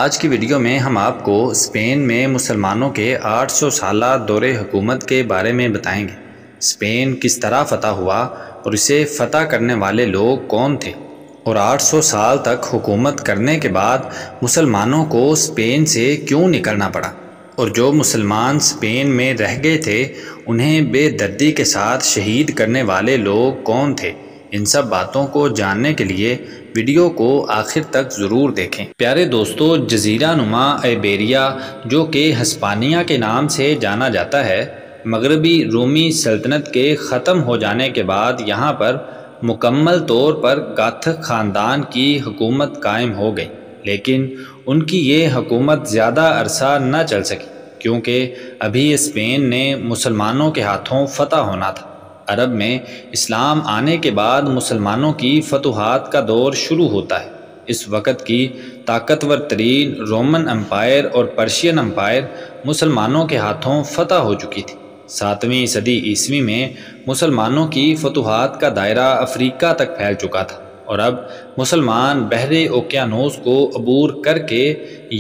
آج کی ویڈیو میں ہم آپ کو اسپین میں مسلمانوں کے 800 سالہ دور حکومت کے بارے میں بتائیں گے۔ اسپین کس طرح فتح ہوا اور اسے فتح کرنے والے لوگ کون تھے، اور 800 سال تک حکومت کرنے کے بعد مسلمانوں کو اسپین سے کیوں نکلنا پڑا، اور جو مسلمان اسپین میں رہ گئے تھے انہیں بے دردی کے ساتھ شہید کرنے والے لوگ کون تھے۔ ان سب باتوں کو جاننے کے لیے ویڈیو کو آخر تک ضرور دیکھیں۔ پیارے دوستو، جزیرہ نما ایبیریا جو کہ ہسپانیہ کے نام سے جانا جاتا ہے، مغربی رومی سلطنت کے ختم ہو جانے کے بعد یہاں پر مکمل طور پر گاتھک خاندان کی حکومت قائم ہو گئی، لیکن ان کی یہ حکومت زیادہ عرصہ نہ چل سکی کیونکہ ابھی اسپین نے مسلمانوں کے ہاتھوں فتح ہونا تھا۔ عرب میں اسلام آنے کے بعد مسلمانوں کی فتوحات کا دور شروع ہوتا ہے۔ اس وقت کی طاقتور ترین رومن امپائر اور پرشین امپائر مسلمانوں کے ہاتھوں فتح ہو چکی تھی۔ 7ویں صدی عیسوی میں مسلمانوں کی فتوحات کا دائرہ افریقہ تک پھیل چکا تھا، اور اب مسلمان بحر اوقیانوس کو عبور کر کے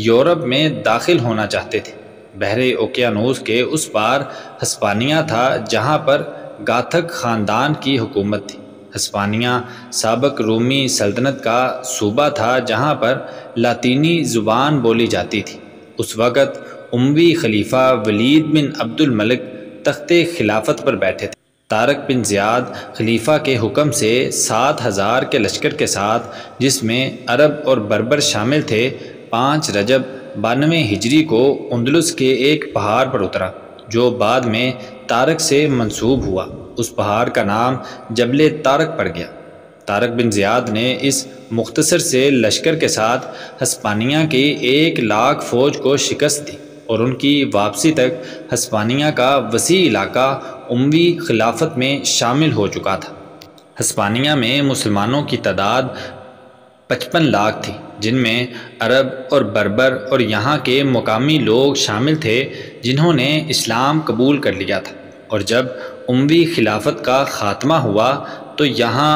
یورپ میں داخل ہونا چاہتے تھے۔ بحر اوقیانوس کے اس پار ہسپانیہ تھا جہاں پر گاتھک خاندان کی حکومت تھی۔ ہسپانیہ سابق رومی سلطنت کا صوبہ تھا جہاں پر لاطینی زبان بولی جاتی تھی۔ اس وقت اموی خلیفہ ولید بن عبد الملک تخت خلافت پر بیٹھے تھے۔ طارق بن زیاد خلیفہ کے حکم سے 7000 کے لشکر کے ساتھ، جس میں عرب اور بربر شامل تھے، 5 رجب 92 ہجری کو اندلس کے ایک پہاڑ پر اترا جو بعد میں طارق سے منسوب ہوا۔ اس پہاڑ کا نام جبل طارق پڑ گیا۔ طارق بن زیاد نے اس مختصر سے لشکر کے ساتھ ہسپانیہ کی 1,00,000 فوج کو شکست دی، اور ان کی واپسی تک ہسپانیہ کا وسیع علاقہ اموی خلافت میں شامل ہو چکا تھا۔ ہسپانیہ میں مسلمانوں کی تعداد 55 لاکھ تھی، جن میں عرب اور بربر اور یہاں کے مقامی لوگ شامل تھے جنہوں نے اسلام قبول کر لیا تھا۔ اور جب اموی خلافت کا خاتمہ ہوا تو یہاں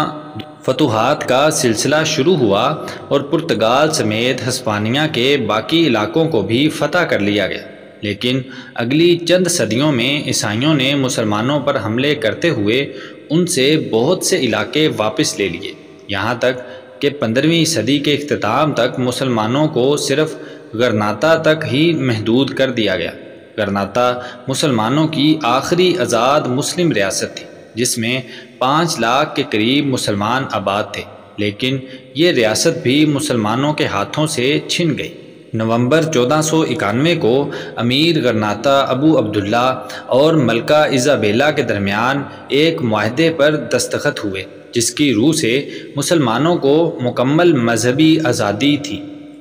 فتوحات کا سلسلہ شروع ہوا، اور پرتگال سمیت ہسپانیہ کے باقی علاقوں کو بھی فتح کر لیا گیا۔ لیکن اگلی چند صدیوں میں عیسائیوں نے مسلمانوں پر حملے کرتے ہوئے ان سے بہت سے علاقے واپس لے لیے، یہاں تک کہ 15ویں صدی کے اختتام تک مسلمانوں کو صرف غرناطہ تک ہی محدود کر دیا گیا۔ غرناطہ مسلمانوں کی آخری آزاد مسلم ریاست تھی، جس میں 5 لاکھ کے قریب مسلمان آباد تھے، لیکن یہ ریاست بھی مسلمانوں کے ہاتھوں سے چھن گئی۔ نومبر 1491 کو امیر غرناطہ ابو عبداللہ اور ملکہ ایزابیلا کے درمیان ایک معاہدے پر دستخط ہوئے، جس کی روح سے مسلمانوں کو مکمل مذہبی آزادی تھی۔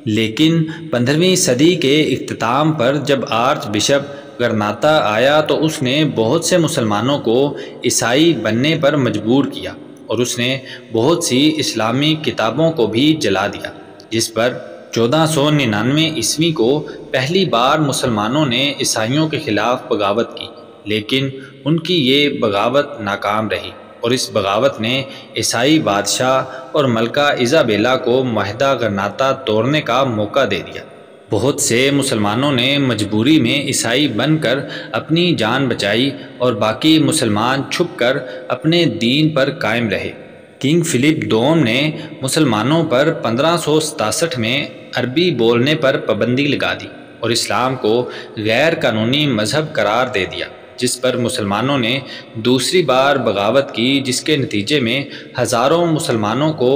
لیکن 15ویں صدی کے اختتام پر جب آرچ بشپ غرناطہ آیا تو اس نے بہت سے مسلمانوں کو عیسائی بننے پر مجبور کیا، اور اس نے بہت سی اسلامی کتابوں کو بھی جلا دیا، جس پر 1499 عیسوی کو پہلی بار مسلمانوں نے عیسائیوں کے خلاف بغاوت کی، لیکن ان کی یہ بغاوت ناکام رہی، اور اس بغاوت نے عیسائی بادشاہ اور ملکہ ایزابیلا کو معاہدہ غرناطہ توڑنے کا موقع دے دیا۔ بہت سے مسلمانوں نے مجبوری میں عیسائی بن کر اپنی جان بچائی، اور باقی مسلمان چھپ کر اپنے دین پر قائم رہے۔ کنگ فلپ دوم نے مسلمانوں پر 1567 میں عربی بولنے پر پابندی لگا دی اور اسلام کو غیر قانونی مذہب قرار دے دیا، جس پر مسلمانوں نے دوسری بار بغاوت کی، جس کے نتیجے میں ہزاروں مسلمانوں کو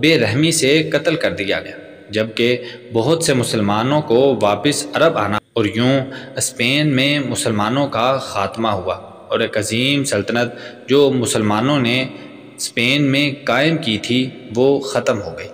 بے رحمی سے قتل کر دیا گیا، جبکہ بہت سے مسلمانوں کو واپس عرب آنا، اور یوں اسپین میں مسلمانوں کا خاتمہ ہوا، اور ایک عظیم سلطنت جو مسلمانوں نے اسپین میں قائم کی تھی وہ ختم ہو گئی۔